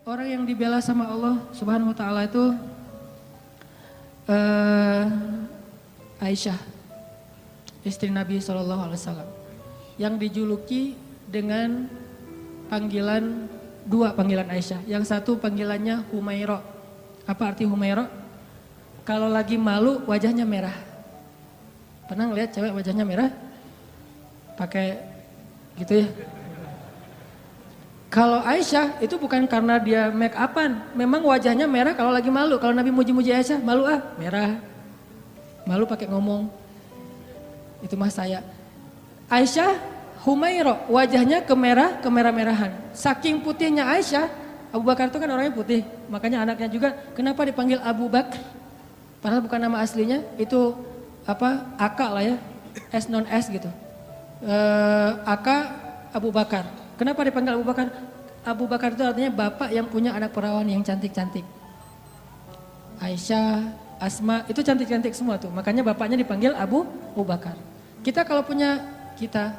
Orang yang dibela sama Allah Subhanahu wa taala itu Aisyah, istri Nabi SAW, yang dijuluki dengan dua panggilan Aisyah. Yang satu panggilannya Humaira. Apa arti Humaira? Kalau lagi malu wajahnya merah. Pernah ngeliat cewek wajahnya merah? Pakai gitu ya. Kalau Aisyah itu bukan karena dia make upan, memang wajahnya merah kalau lagi malu. Kalau Nabi muji-muji Aisyah, malu merah. Malu pakai ngomong. Itu mah saya. Aisyah Humaira, wajahnya kemerah-merahan. Saking putihnya Aisyah, Abu Bakar itu kan orangnya putih, makanya anaknya juga kenapa dipanggil Abu Bakar? Padahal bukan nama aslinya, itu Aka lah ya, S non S gitu. Aka Abu Bakar. Kenapa dipanggil Abu Bakar? Abu Bakar itu artinya bapak yang punya anak perawan yang cantik-cantik. Aisyah, Asma, itu cantik-cantik semua tuh. Makanya bapaknya dipanggil Abu Bakar. Kita kalau punya, kita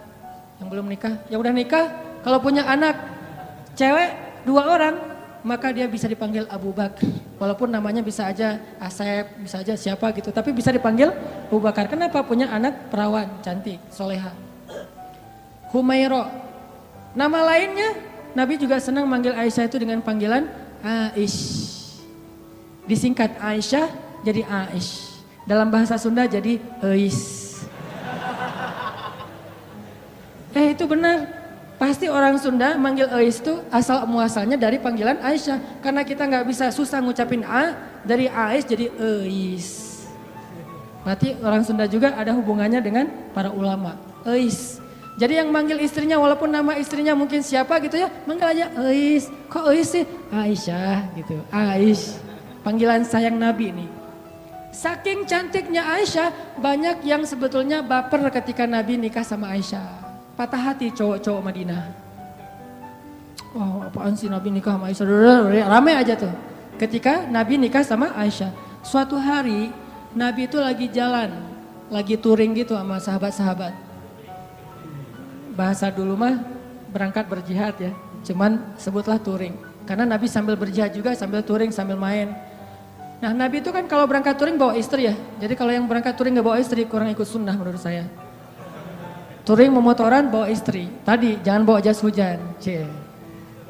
yang belum nikah, yang udah nikah, kalau punya anak cewek 2 orang, maka dia bisa dipanggil Abu Bakar. Walaupun namanya bisa aja Asep, bisa aja siapa gitu, tapi bisa dipanggil Abu Bakar. Kenapa? Punya anak perawan, cantik, soleha. Humaira. Nama lainnya, Nabi juga senang manggil Aisyah itu dengan panggilan Aish. Disingkat Aisyah jadi Aish. Dalam bahasa Sunda jadi Eis. Itu benar. Pasti orang Sunda manggil Eis itu asal muasalnya dari panggilan Aisyah. Karena kita nggak bisa susah ngucapin A, dari Aish jadi Eis. Berarti orang Sunda juga ada hubungannya dengan para ulama. Eis. Jadi yang manggil istrinya walaupun nama istrinya mungkin siapa gitu ya, manggil aja Eis. Kok Eis sih? Aisyah gitu, Aish. Panggilan sayang Nabi nih. Saking cantiknya Aisyah, banyak yang sebetulnya baper ketika Nabi nikah sama Aisyah. Patah hati cowok-cowok Madinah. Oh, apaan sih Nabi nikah sama Aisyah? Ramai aja tuh. Ketika Nabi nikah sama Aisyah. Suatu hari Nabi itu lagi jalan, lagi touring gitu sama sahabat-sahabat. Bahasa dulu mah berangkat berjihad ya. Cuman sebutlah touring. Karena Nabi sambil berjihad juga, sambil touring, sambil main. Nah Nabi itu kan kalau berangkat touring bawa istri ya. Jadi kalau yang berangkat touring gak bawa istri kurang ikut sunnah menurut saya. Touring memotoran bawa istri. Tadi jangan bawa jas hujan.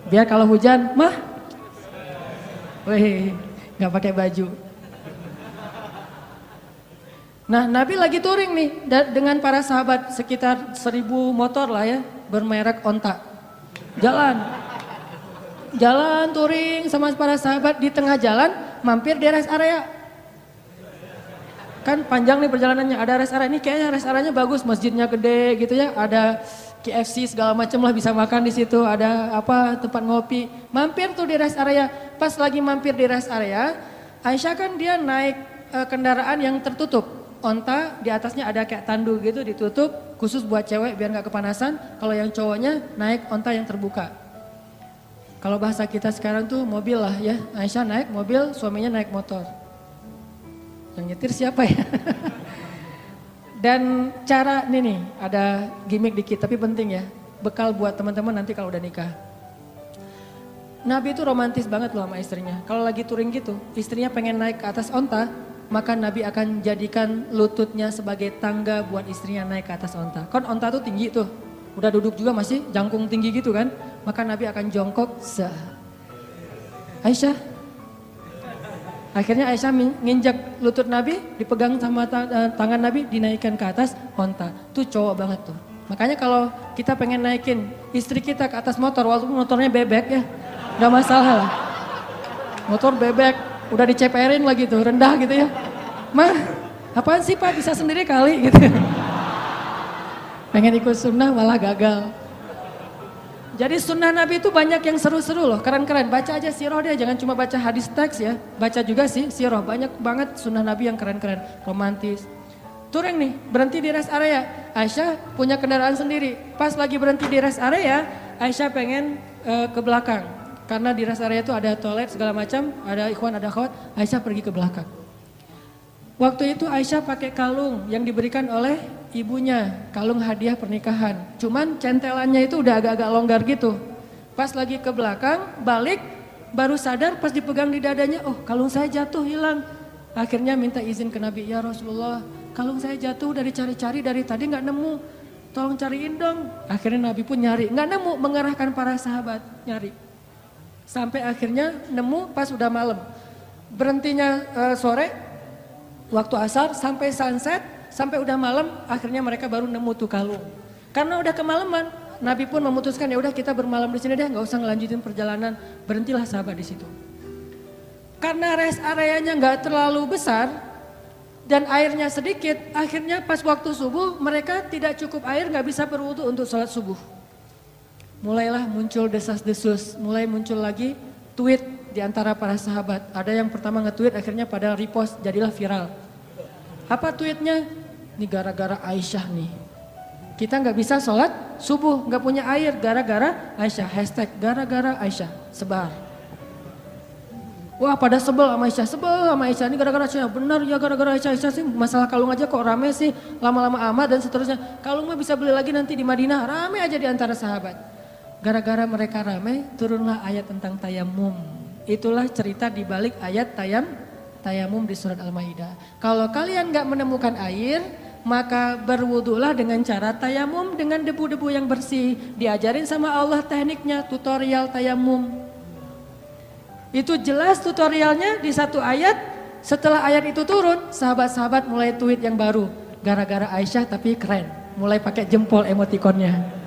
Biar kalau hujan mah gak pakai baju. Nah Nabi lagi touring nih dengan para sahabat sekitar 1000 motor lah ya. Bermerek onta. Jalan touring sama para sahabat, di tengah jalan mampir di rest area. Kan panjang nih perjalanannya, ada rest area. Ini kayaknya rest areanya bagus, masjidnya gede gitu ya. Ada KFC segala macam lah, bisa makan di situ. Ada tempat ngopi. Mampir tuh di rest area. Pas lagi mampir di rest area, Aisyah kan dia naik kendaraan yang tertutup. Onta di atasnya ada kayak tandu gitu ditutup, khusus buat cewek biar gak kepanasan. Kalau yang cowoknya naik onta yang terbuka. Kalau bahasa kita sekarang tuh mobil lah ya. Aisyah naik mobil, suaminya naik motor. Yang nyetir siapa ya? Dan cara nih ada gimmick dikit tapi penting ya. Bekal buat teman-teman nanti kalau udah nikah. Nabi itu romantis banget loh sama istrinya. Kalau lagi touring gitu, istrinya pengen naik ke atas onta, maka Nabi akan jadikan lututnya sebagai tangga buat istrinya naik ke atas onta. Kan onta tuh tinggi tuh, udah duduk juga masih jangkung tinggi gitu kan. Maka Nabi akan jongkok, Aisyah. Akhirnya Aisyah nginjak lutut Nabi, dipegang sama tangan Nabi, dinaikkan ke atas onta. Tuh cowok banget tuh. Makanya kalau kita pengen naikin istri kita ke atas motor, walaupun motornya bebek ya, gak masalah lah. Motor bebek, udah diceperin lagi tuh, rendah gitu ya. Mah, apaan sih Pak, bisa sendiri kali gitu. Pengen ikut sunnah malah gagal. Jadi sunnah Nabi itu banyak yang seru-seru loh, keren-keren. Baca aja sirah dia, jangan cuma baca hadis teks ya. Baca juga sih sirah, banyak banget sunnah Nabi yang keren-keren, romantis. Touring nih, berhenti di rest area. Aisyah punya kendaraan sendiri. Pas lagi berhenti di rest area, Aisyah pengen ke belakang. Karena di rest area itu ada toilet segala macam, ada ikhwan, ada akhwat. Aisyah pergi ke belakang. Waktu itu Aisyah pakai kalung yang diberikan oleh ibunya, kalung hadiah pernikahan. Cuman centelannya itu udah agak-agak longgar gitu. Pas lagi ke belakang, balik, Baru sadar pas dipegang di dadanya, oh kalung saya jatuh hilang. Akhirnya minta izin ke Nabi, ya Rasulullah kalung saya jatuh dari cari-cari dari tadi gak nemu. Tolong cariin dong. Akhirnya Nabi pun nyari, gak nemu, mengerahkan para sahabat nyari. Sampai akhirnya nemu pas udah malam. Berhentinya sore, waktu asar sampai sunset, sampai udah malam akhirnya mereka baru nemu tuh kalung. Karena udah kemalaman, Nabi pun memutuskan ya udah kita bermalam di sini deh, nggak usah ngelanjutin perjalanan, berhentilah sahabat di situ. Karena rest areanya nggak terlalu besar dan airnya sedikit, akhirnya pas waktu subuh mereka tidak cukup air, nggak bisa berwudu untuk sholat subuh. Mulailah muncul desas-desus, mulai muncul lagi tweet di antara para sahabat. Ada yang pertama nge-tweet akhirnya pada repost, jadilah viral. Apa tweetnya? Ini gara-gara Aisyah nih. Kita nggak bisa sholat subuh, nggak punya air gara-gara Aisyah. Hashtag gara-gara Aisyah, sebar. Wah pada sebel sama Aisyah, ini gara-gara Aisyah. Benar ya gara-gara Aisyah sih, masalah kalung aja kok rame sih, lama-lama amat dan seterusnya. Kalung mah bisa beli lagi nanti di Madinah, rame aja di antara sahabat. Gara-gara mereka rame, turunlah ayat tentang tayamum. Itulah cerita di balik ayat tayamum di surat Al-Maidah. Kalau kalian nggak menemukan air, maka berwudulah dengan cara tayamum dengan debu-debu yang bersih. Diajarin sama Allah tekniknya, tutorial tayamum. Itu jelas tutorialnya di satu ayat. Setelah ayat itu turun, sahabat-sahabat mulai tweet yang baru. Gara-gara Aisyah tapi keren, mulai pakai jempol emotikonnya.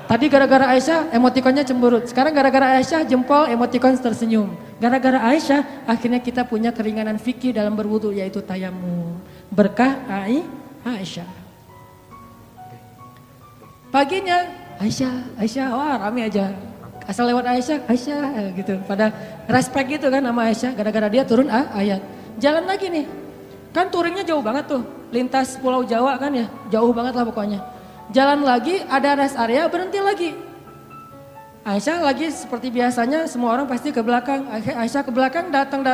Tadi gara-gara Aisyah emotikonnya cemberut, sekarang gara-gara Aisyah jempol emotikon tersenyum. Gara-gara Aisyah akhirnya kita punya keringanan fikih dalam berwudu yaitu tayamum. Berkah Aisyah. Paginya Aisyah, wah rame aja. Asal lewat Aisyah gitu. Pada respect gitu kan sama Aisyah gara-gara dia turun ayat. Jalan lagi nih, kan touringnya jauh banget tuh. Lintas Pulau Jawa kan ya, jauh banget lah pokoknya. Jalan lagi, ada rest area, berhenti lagi. Aisyah lagi seperti biasanya, semua orang pasti ke belakang. Aisyah ke belakang, datang,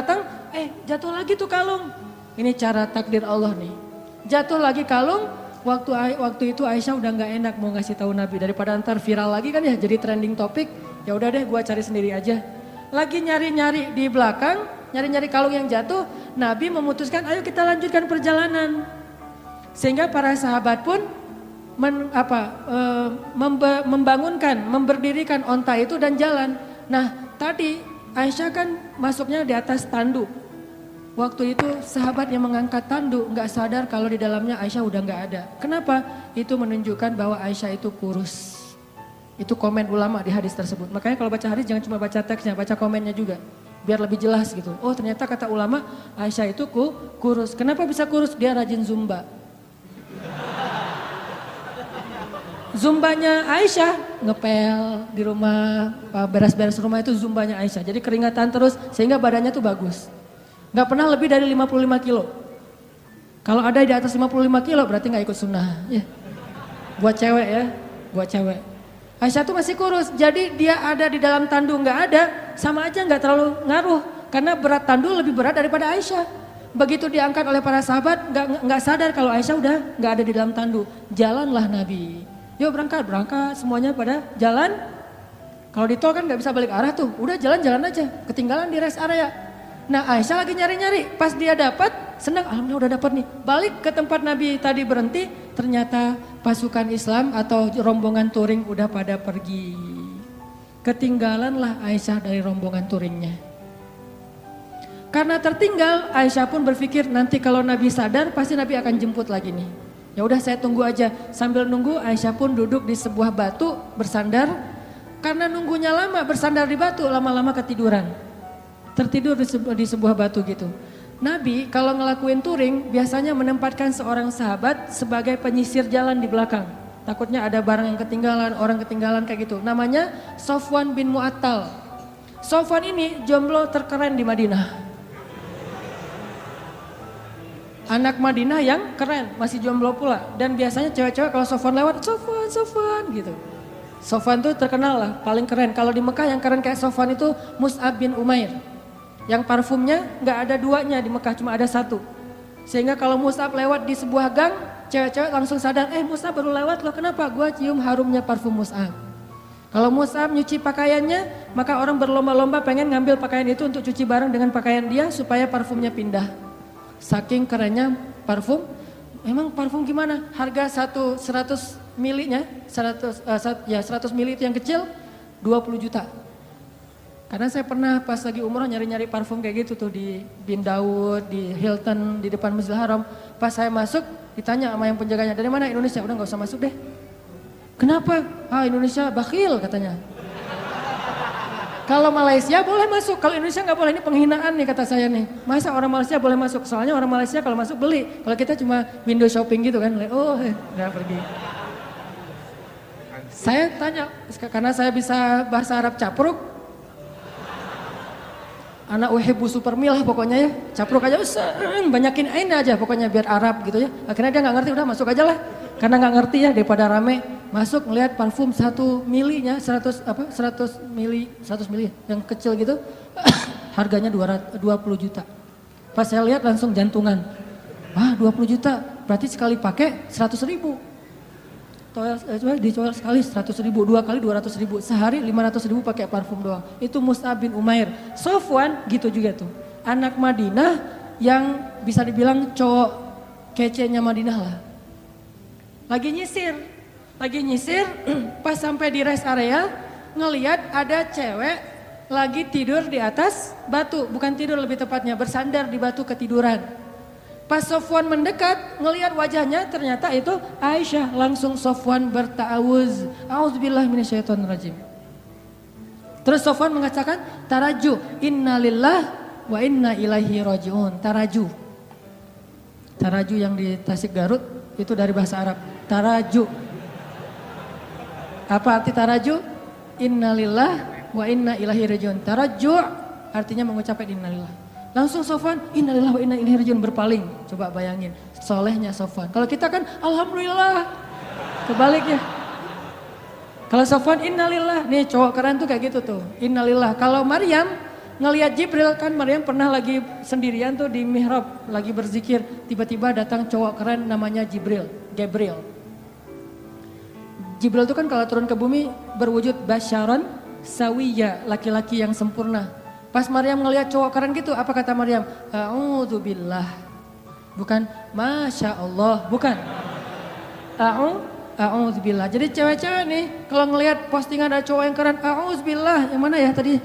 jatuh lagi tuh kalung. Ini cara takdir Allah nih. Jatuh lagi kalung, waktu itu Aisyah udah gak enak mau ngasih tahu Nabi. Daripada ntar viral lagi kan ya, jadi trending topik. Ya udah deh, gua cari sendiri aja. Lagi nyari-nyari di belakang, nyari-nyari kalung yang jatuh. Nabi memutuskan, ayo kita lanjutkan perjalanan. Sehingga para sahabat pun memberdirikan onta itu dan jalan. Nah tadi Aisyah kan masuknya di atas tanduk. Waktu itu sahabat yang mengangkat tanduk nggak sadar kalau di dalamnya Aisyah udah nggak ada. Kenapa? Itu menunjukkan bahwa Aisyah itu kurus. Itu komen ulama di hadis tersebut. Makanya kalau baca hadis jangan cuma baca teksnya, baca komennya juga. Biar lebih jelas gitu. Oh ternyata kata ulama Aisyah itu kurus. Kenapa bisa kurus? Dia rajin zumba. Zumbanya Aisyah ngepel di rumah, beres-beres rumah itu zumbanya Aisyah. Jadi keringatan terus sehingga badannya tuh bagus. Gak pernah lebih dari 55 kilo. Kalau ada di atas 55 kilo berarti gak ikut sunnah. Ya. Buat cewek ya, buat cewek. Aisyah tuh masih kurus, jadi dia ada di dalam tandu gak ada, sama aja gak terlalu ngaruh. Karena berat tandu lebih berat daripada Aisyah. Begitu diangkat oleh para sahabat gak sadar kalau Aisyah udah gak ada di dalam tandu. Jalanlah Nabi. Yuk berangkat semuanya pada jalan. Kalau di tol kan gak bisa balik arah tuh, udah jalan-jalan aja, ketinggalan di rest area. Nah Aisyah lagi nyari-nyari, pas dia dapat, senang, alhamdulillah udah dapat nih. Balik ke tempat Nabi tadi berhenti, ternyata pasukan Islam atau rombongan touring udah pada pergi. Ketinggalanlah Aisyah dari rombongan touringnya. Karena tertinggal, Aisyah pun berpikir nanti kalau Nabi sadar, pasti Nabi akan jemput lagi nih. Ya udah saya tunggu aja. Sambil nunggu Aisyah pun duduk di sebuah batu bersandar. Karena nunggunya lama bersandar di batu lama-lama ketiduran. Tertidur di sebuah batu gitu. Nabi kalau ngelakuin touring biasanya menempatkan seorang sahabat sebagai penyisir jalan di belakang. Takutnya ada barang yang ketinggalan, orang ketinggalan kayak gitu. Namanya Sofwan bin Mu'attal. Sofwan ini jomblo terkeren di Madinah. Anak Madinah yang keren, masih jomblo pula. Dan biasanya cewek-cewek kalau Sofwan lewat, Sofwan gitu. Sofwan tuh terkenal lah, paling keren. Kalau di Mekah yang keren kayak Sofwan itu Mus'ab bin Umair. Yang parfumnya gak ada duanya di Mekah, cuma ada satu. Sehingga kalau Mus'ab lewat di sebuah gang, cewek-cewek langsung sadar, Mus'ab baru lewat loh, kenapa? Gua cium harumnya parfum Mus'ab. Kalau Mus'ab nyuci pakaiannya, maka orang berlomba-lomba pengen ngambil pakaian itu untuk cuci bareng dengan pakaian dia supaya parfumnya pindah. Saking kerennya parfum. Emang parfum gimana? Harga 100 milinya, 100 mili itu yang kecil 20 juta. Karena saya pernah pas lagi umroh nyari-nyari parfum kayak gitu tuh di Bin Daud, di Hilton, di depan Masjidil Haram. Pas saya masuk ditanya sama yang penjaganya, dari mana? Indonesia. Udah gak usah masuk deh. Kenapa? Indonesia bakhil katanya. Kalau Malaysia boleh masuk, kalau Indonesia nggak boleh, ini penghinaan nih kata saya nih. Masa orang Malaysia boleh masuk? Soalnya orang Malaysia kalau masuk beli, kalau kita cuma window shopping gitu kan, udah pergi. Saya tanya, karena saya bisa bahasa Arab capruk, anak uhibbu supermil lah pokoknya ya, capruk aja, banyakin ain aja pokoknya biar Arab gitu ya. Akhirnya dia nggak ngerti, udah masuk aja lah, karena nggak ngerti ya daripada rame. Masuk ngelihat parfum 1 milinya 100 mili yang kecil gitu harganya 20 juta. Pas saya lihat langsung jantungan. 20 juta berarti sekali pakai 100 ribu. Dicoel sekali 100 ribu, 2 kali 200 ribu, sehari 500 ribu pakai parfum doang. Itu Mus'ab bin Umair. Sofwan gitu juga tuh. Anak Madinah yang bisa dibilang cowok kece-nya Madinah lah. Lagi nyisir, pas sampai di rest area, ngeliat ada cewek lagi tidur di atas batu, bukan tidur lebih tepatnya, bersandar di batu ketiduran. Pas Sofwan mendekat, ngeliat wajahnya, ternyata itu Aisyah. Langsung Sofwan berta'awuz, a'udzubillahi minasyaitonirrajim. Terus Sofwan mengatakan, taraju, innalillah wa inna ilaihi raji'un. Taraju yang di Tasik Garut, itu dari bahasa Arab, taraju. Apa arti taraju? Innalillah wa inna ilaihi rajiun. Taraju artinya mengucapkan innalillah. Langsung Sofwan, innalillah wa inna ilaihi rajiun, berpaling. Coba bayangin, solehnya Sofwan. Kalau kita kan alhamdulillah, kebalik ya. Kalau Sofwan innalillah, nih cowok keren tuh kayak gitu tuh, innalillah. Kalau Maryam ngelihat Jibril, kan Maryam pernah lagi sendirian tuh di mihrab, lagi berzikir. Tiba-tiba datang cowok keren namanya Gabriel. Jibril itu kan kalau turun ke bumi berwujud basyaron sawiyya, laki-laki yang sempurna. Pas Maryam ngelihat cowok keren gitu, apa kata Maryam? A'udzubillah. Bukan Masya Allah, bukan. A'udzubillah. Jadi cewek-cewek nih kalau ngelihat postingan ada cowok yang keren, a'udzubillah, yang mana ya tadi?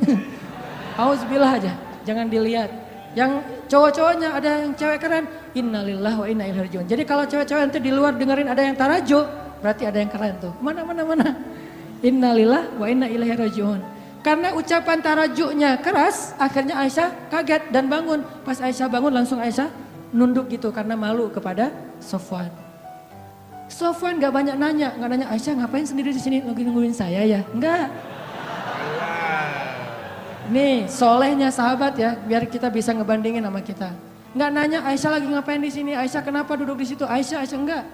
A'udzubillah aja, jangan dilihat. Yang cowok-cowoknya ada yang cewek keren, innalillah wa inna ilaihi rajiun. Jadi kalau cewek-cewek nanti di luar dengerin ada yang tarajo, berarti ada yang keren tuh. Mana. Innalillah wa inna ilaihi rajiun. Karena ucapan tarajunya keras, akhirnya Aisyah kaget dan bangun. Pas Aisyah bangun langsung Aisyah nunduk gitu karena malu kepada Sofwan. Sofwan gak banyak nanya, Aisyah ngapain sendiri di sini lagi nungguin saya ya? Enggak. Nih solehnya sahabat ya, biar kita bisa ngebandingin sama kita. Enggak nanya Aisyah lagi ngapain di sini, Aisyah kenapa duduk di situ, Aisyah enggak.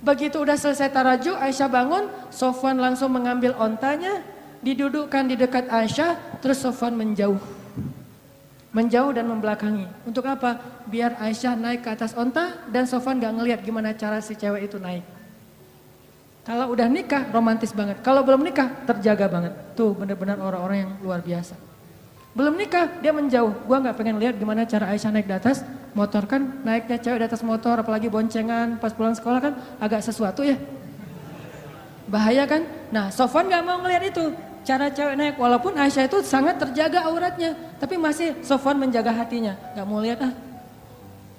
Begitu udah selesai taraju, Aisyah bangun, Sofwan langsung mengambil ontanya, didudukkan di dekat Aisyah, terus Sofwan menjauh dan membelakangi. Untuk apa? Biar Aisyah naik ke atas onta dan Sofwan gak ngelihat gimana cara si cewek itu naik. Kalau udah nikah romantis banget, kalau belum nikah terjaga banget. Tuh benar-benar orang-orang yang luar biasa. Belum nikah dia menjauh, gua gak pengen lihat gimana cara Aisyah naik di atas motor, kan naiknya cewek di atas motor apalagi boncengan pas pulang sekolah kan agak sesuatu ya. Bahaya kan? Nah Sofwan gak mau ngelihat itu. Cara cewek naik, walaupun Aisyah itu sangat terjaga auratnya, tapi masih Sofwan menjaga hatinya. Gak mau lihat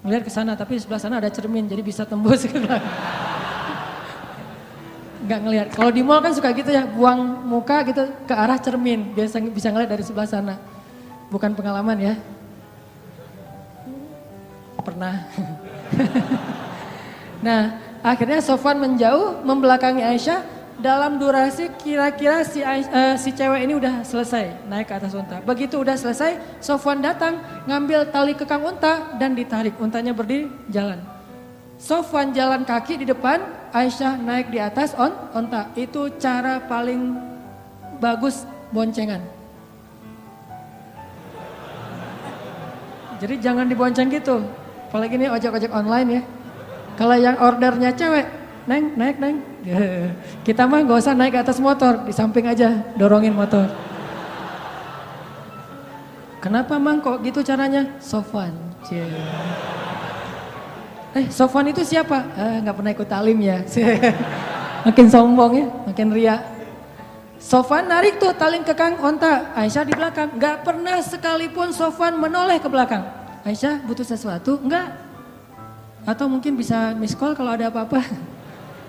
ngelihat ke sana, tapi di sebelah sana ada cermin jadi bisa tembus ke belakang. Gak ngelihat. Kalau di mall kan suka gitu ya, buang muka gitu ke arah cermin, biasa bisa ngelihat dari sebelah sana. Bukan pengalaman ya. Pernah. Nah, akhirnya Sofwan menjauh, membelakangi Aisyah. Dalam durasi kira-kira si cewek ini udah selesai naik ke atas unta. Begitu udah selesai, Sofwan datang ngambil tali kekang unta dan ditarik. Untanya berdiri jalan. Sofwan jalan kaki di depan, Aisyah naik di atas unta. Itu cara paling bagus boncengan. Jadi jangan dibonceng gitu. Apalagi ini ojek-ojek online ya. Kalau yang ordernya cewek, Neng. Kita mah gak usah naik ke atas motor, di samping aja dorongin motor. Kenapa Mang kok gitu caranya? Sofwan. Sofwan itu siapa? Gak pernah ikut talim ya. Makin sombong ya, makin ria. Sofwan narik tuh tali kekang onta, Aisyah di belakang. Gak pernah sekalipun Sofwan menoleh ke belakang. Aisyah butuh sesuatu? Enggak. Atau mungkin bisa miss call kalau ada apa-apa.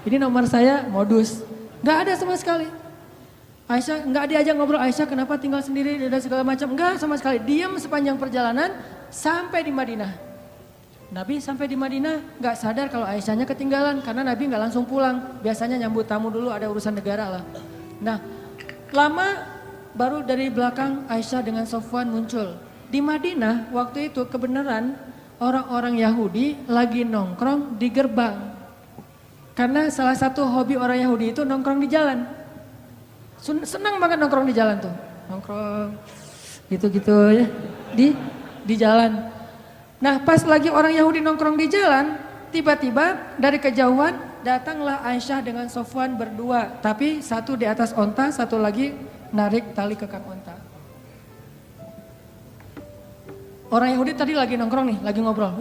Ini nomor saya, modus. Gak ada sama sekali. Aisyah gak diajak ngobrol, Aisyah kenapa tinggal sendiri dan segala macam. Enggak sama sekali, diam sepanjang perjalanan sampai di Madinah. Nabi sampai di Madinah gak sadar kalau Aisyahnya ketinggalan karena Nabi gak langsung pulang. Biasanya nyambut tamu dulu, ada urusan negara lah. Nah lama baru dari belakang Aisyah dengan Sofwan muncul. Di Madinah waktu itu kebenaran orang-orang Yahudi lagi nongkrong di gerbang. Karena salah satu hobi orang Yahudi itu nongkrong di jalan. Senang banget nongkrong di jalan tuh. Nongkrong gitu-gitu ya di jalan. Nah pas lagi orang Yahudi nongkrong di jalan, tiba-tiba dari kejauhan datanglah Aisyah dengan Sofwan berdua. Tapi satu di atas onta, satu lagi narik tali kekang onta. Orang Yahudi tadi lagi nongkrong nih, lagi ngobrol.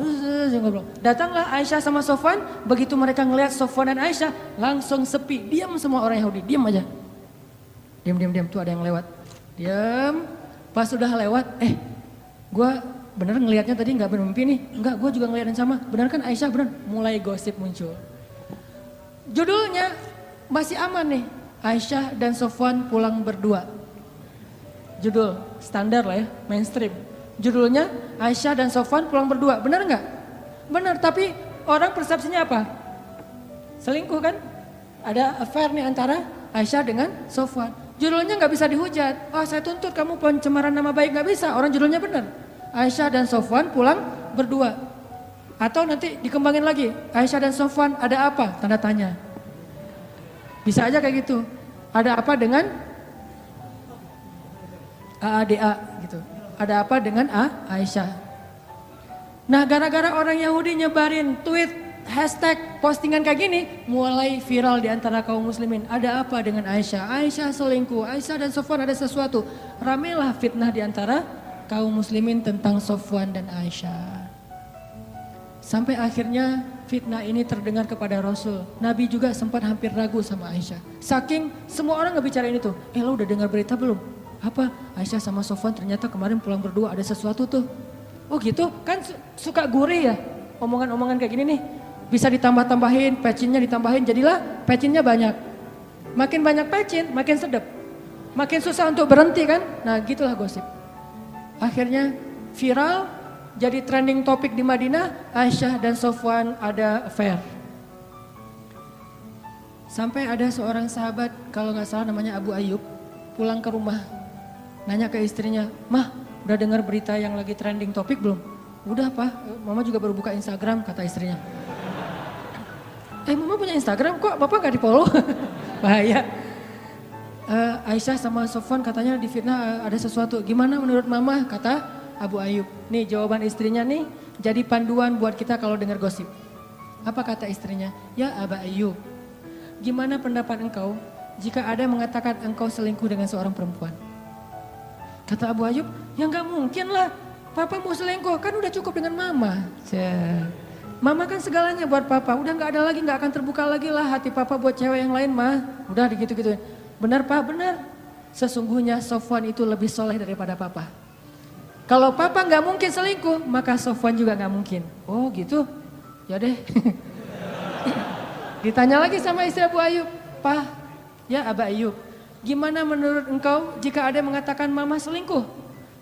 Datanglah Aisyah sama Sofwan, begitu mereka ngelihat Sofwan dan Aisyah langsung sepi. Diam semua orang Yahudi, diam aja. Diam, tuh ada yang lewat. Diam, pas sudah lewat, gue bener ngelihatnya tadi nggak bermimpi nih. Enggak, gue juga ngelihat yang sama. Benar kan Aisyah, benar. Mulai gosip muncul. Judulnya masih aman nih. Aisyah dan Sofwan pulang berdua. Judul standar lah ya, mainstream. Judulnya Aisyah dan Sofwan pulang berdua. Benar nggak? Benar, tapi orang persepsinya apa? Selingkuh kan? Ada affair nih antara Aisyah dengan Sofwan. Judulnya nggak bisa dihujat. Saya tuntut kamu pencemaran nama baik, nggak bisa. Orang judulnya benar. Aisyah dan Sofwan pulang berdua. Atau nanti dikembangin lagi. Aisyah dan Sofwan ada apa? Tanda tanya. Bisa aja kayak gitu. Ada apa dengan AADA gitu. Ada apa dengan Aisyah. Nah gara-gara orang Yahudi nyebarin tweet, hashtag, postingan kayak gini. Mulai viral di antara kaum muslimin. Ada apa dengan Aisyah? Aisyah selingkuh. Aisyah dan Sofwan ada sesuatu. Ramelah fitnah di antara kaum muslimin tentang Sofwan dan Aisyah. Sampai akhirnya fitnah ini terdengar kepada Rasul. Nabi juga sempat hampir ragu sama Aisyah. Saking semua orang ngebicarain itu. Lo udah dengar berita belum? Apa? Aisyah sama Sofwan ternyata kemarin pulang berdua ada sesuatu tuh. Oh gitu? Kan suka gurih ya omongan-omongan kayak gini nih. Bisa ditambah-tambahin, pecinnya ditambahin. Jadilah pecinnya banyak. Makin banyak pecin, makin sedap. Makin susah untuk berhenti kan? Nah gitulah gosip. Akhirnya viral, jadi trending topik di Madinah, Aisyah dan Sofwan ada affair. Sampai ada seorang sahabat, kalau nggak salah namanya Abu Ayyub, pulang ke rumah. Nanya ke istrinya, "Mah, udah dengar berita yang lagi trending topik belum?" "Udah Pak, Mama juga baru buka Instagram," kata istrinya. Mama punya Instagram kok Bapak nggak di follow? Bahaya. Aisyah sama Sofwan katanya di fitnah ada sesuatu. Gimana menurut Mama? Kata Abu Ayyub. Nih jawaban istrinya nih jadi panduan buat kita kalau dengar gosip. Apa kata istrinya? "Ya Abu Ayyub, gimana pendapat engkau jika ada yang mengatakan engkau selingkuh dengan seorang perempuan?" Kata Abu Ayyub, "Ya nggak mungkin lah. Papa mau selingkuh kan udah cukup dengan Mama." Mama kan segalanya buat Papa. Udah nggak ada lagi, nggak akan terbuka lagi lah hati Papa buat cewek yang lain mah. Udah gitu-gituin. "Benar Pak, benar. Sesungguhnya Sofwan itu lebih soleh daripada Papa. Kalau Papa nggak mungkin selingkuh, maka Sofwan juga nggak mungkin." "Oh gitu? Ya deh." Ditanya lagi sama istri Abu Ayyub, "Pak, ya Abu Ayyub, gimana menurut engkau jika ada yang mengatakan Mama selingkuh?"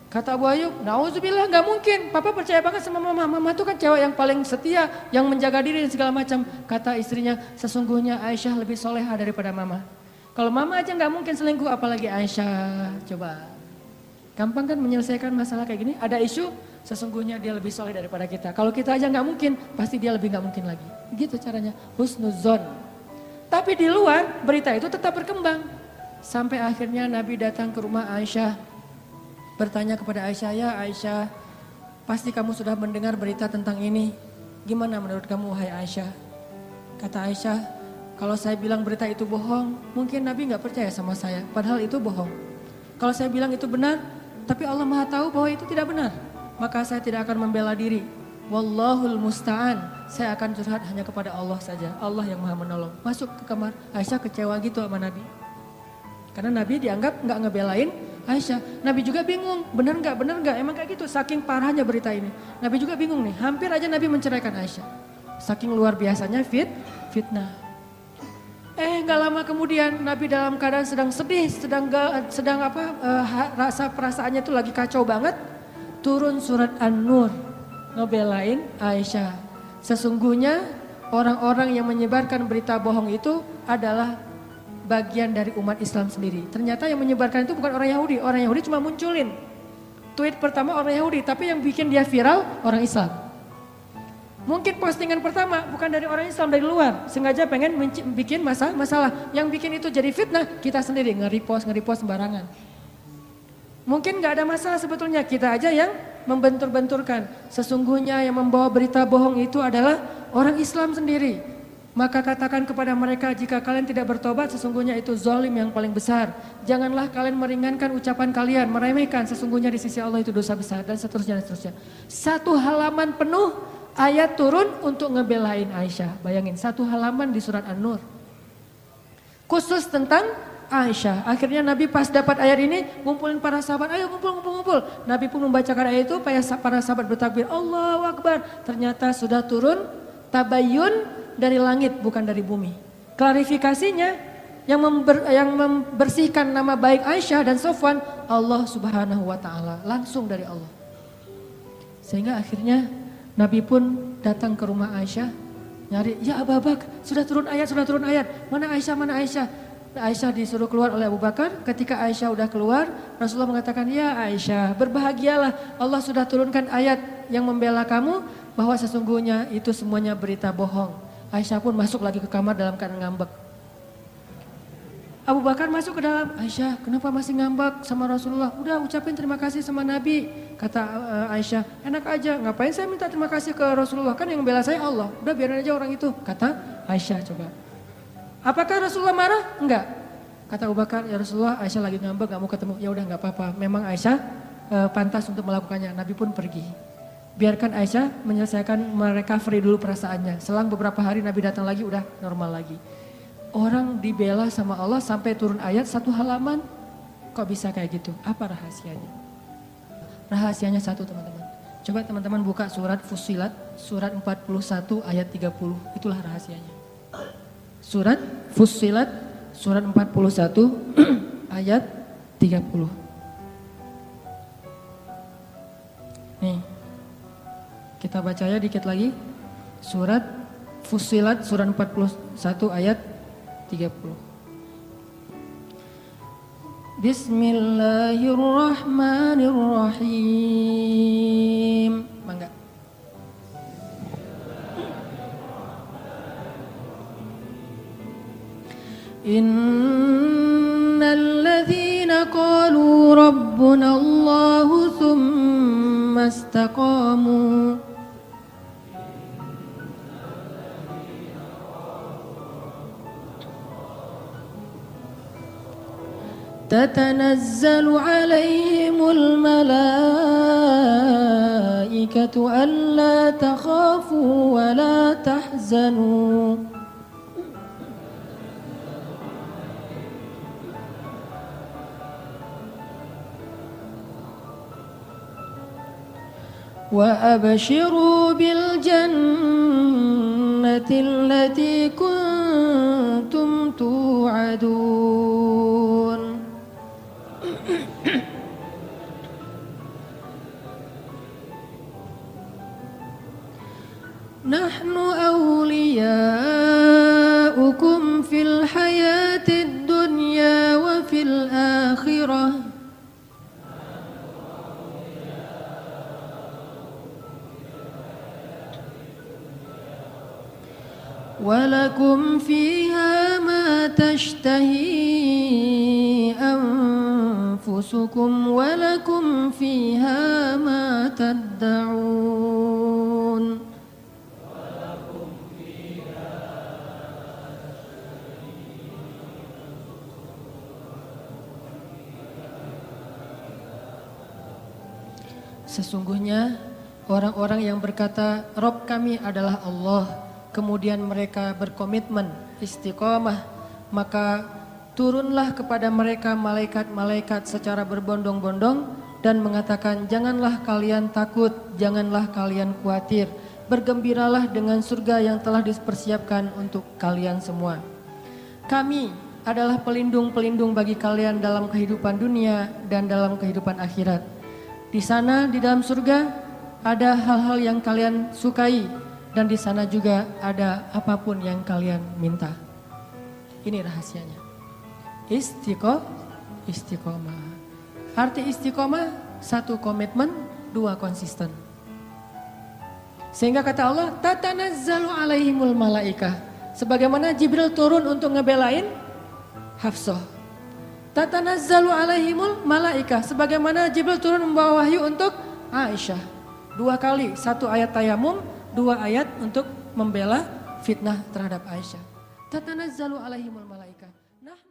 Kata Abu Ayyub, "Nauzubillah, nggak mungkin. Papa percaya banget sama Mama. Mama tuh kan cewek yang paling setia, yang menjaga diri dan segala macam." Kata istrinya, "Sesungguhnya Aisyah lebih soleha daripada Mama. Kalau Mama aja nggak mungkin selingkuh, apalagi Aisyah." Coba, gampang kan menyelesaikan masalah kayak gini? Ada isu, sesungguhnya dia lebih soleh daripada kita. Kalau kita aja nggak mungkin, pasti dia lebih nggak mungkin lagi. Gitu caranya, husnuzon. Tapi di luar berita itu tetap berkembang. Sampai akhirnya Nabi datang ke rumah Aisyah. Bertanya kepada Aisyah, "Ya Aisyah, pasti kamu sudah mendengar berita tentang ini. Gimana menurut kamu wahai Aisyah?" Kata Aisyah, Kalau saya bilang berita itu bohong, mungkin Nabi nggak percaya sama saya, padahal itu bohong. Kalau saya bilang itu benar, tapi Allah Maha tahu bahwa itu tidak benar, maka saya tidak akan membela diri. Wallahul musta'an, saya akan curhat hanya kepada Allah saja, Allah yang Maha menolong. Masuk ke kamar, Aisyah kecewa gitu sama Nabi. Karena Nabi dianggap nggak ngebelain Aisyah. Nabi juga bingung, benar nggak, emang kayak gitu, saking parahnya berita ini. Nabi juga bingung nih, hampir aja Nabi menceraikan Aisyah. Saking luar biasanya fitnah. Nggak lama kemudian Nabi dalam keadaan sedang sedih, rasa perasaannya itu lagi kacau banget. Turun surat An-Nur, ngebelain Aisyah. Sesungguhnya orang-orang yang menyebarkan berita bohong itu adalah bagian dari umat Islam sendiri. Ternyata yang menyebarkan itu bukan orang Yahudi cuma munculin tweet pertama orang Yahudi, tapi yang bikin dia viral orang Islam. Mungkin postingan pertama bukan dari orang Islam, dari luar, sengaja pengen bikin masalah. Yang bikin itu jadi fitnah, kita sendiri nge-repost sembarangan. Mungkin gak ada masalah sebetulnya, kita aja yang membentur-benturkan. Sesungguhnya yang membawa berita bohong itu adalah orang Islam sendiri. Maka katakan kepada mereka, jika kalian tidak bertobat sesungguhnya itu zalim yang paling besar. Janganlah kalian meringankan ucapan kalian, meremehkan, sesungguhnya di sisi Allah itu dosa besar, dan seterusnya. Satu halaman penuh ayat turun untuk ngebelain Aisyah. Bayangin, satu halaman di surat An-Nur. Khusus tentang Aisyah. Akhirnya Nabi pas dapat ayat ini, ngumpulin para sahabat, ayo ngumpul. Nabi pun membacakan ayat itu, para sahabat bertakbir, Allahu Akbar. Ternyata sudah turun tabayyun dari langit, bukan dari bumi. Klarifikasinya, yang membersihkan nama baik Aisyah dan Sofwan, Allah Subhanahu wa Ta'ala, langsung dari Allah. Sehingga akhirnya Nabi pun datang ke rumah Aisyah, nyari, ya Abu Bakar, sudah turun ayat, mana Aisyah? Aisyah disuruh keluar oleh Abu Bakar. Ketika Aisyah udah keluar, Rasulullah mengatakan, ya Aisyah, berbahagialah, Allah sudah turunkan ayat yang membela kamu, bahwa sesungguhnya itu semuanya berita bohong. Aisyah pun masuk lagi ke kamar dalam keadaan ngambek. Abu Bakar masuk ke dalam, Aisyah kenapa masih ngambek sama Rasulullah? Udah ucapin terima kasih sama Nabi. Kata Aisyah, enak aja, ngapain saya minta terima kasih ke Rasulullah, kan yang membela saya Allah. Udah biarin aja orang itu, kata Aisyah. Coba, apakah Rasulullah marah? Enggak. Kata Abu Bakar, ya Rasulullah, Aisyah lagi ngambek, gak mau ketemu. Ya udah nggak apa-apa, memang Aisyah pantas untuk melakukannya. Nabi pun pergi. Biarkan Aisyah menyelesaikan, merecovery dulu perasaannya. Selang beberapa hari Nabi datang lagi, udah normal lagi. Orang dibela sama Allah sampai turun ayat satu halaman, kok bisa kayak gitu? Apa rahasianya? Rahasianya satu teman-teman. Coba teman-teman buka surat Fussilat, surat 41 ayat 30, itulah rahasianya. Surat Fussilat, surat 41 ayat 30. Nih. Kita baca ya dikit lagi. Surat Fussilat surat 41 ayat 30. Bismillahirrahmanirrahim. Mangga. Innalladzina qalu rabbuna Allahu thumma istaqamu تتنزل عليهم الملائكة ألا تخافوا ولا تحزنوا وأبشروا بالجنة التي كنتم توعدون نحن أولياؤكم في الحياة الدنيا وفي الآخرة ولكم فيها ما تشتهي أنفسكم ولكم فيها ما تدعون Sesungguhnya orang-orang yang berkata Rob kami adalah Allah, kemudian mereka berkomitmen istiqomah, maka turunlah kepada mereka malaikat-malaikat secara berbondong-bondong dan mengatakan, janganlah kalian takut, janganlah kalian khawatir, bergembiralah dengan surga yang telah dipersiapkan untuk kalian semua. Kami adalah pelindung-pelindung bagi kalian dalam kehidupan dunia dan dalam kehidupan akhirat. Di sana, di dalam surga, ada hal-hal yang kalian sukai, dan di sana juga ada apapun yang kalian minta. Ini rahasianya. Istiqomah. Arti istiqomah, 1 komitmen, 2 konsisten. Sehingga kata Allah, tatanazzalu alaihimul malaikah. Sebagaimana Jibril turun untuk ngebelain Hafsah. Tatanazzalu alaihimul malaikah. Sebagaimana Jibril turun membawa wahyu untuk Aisyah. 2 kali, 1 ayat tayamum, 2 ayat untuk membela fitnah terhadap Aisyah. Tatanazzalu alaihimul malaikah. Nah.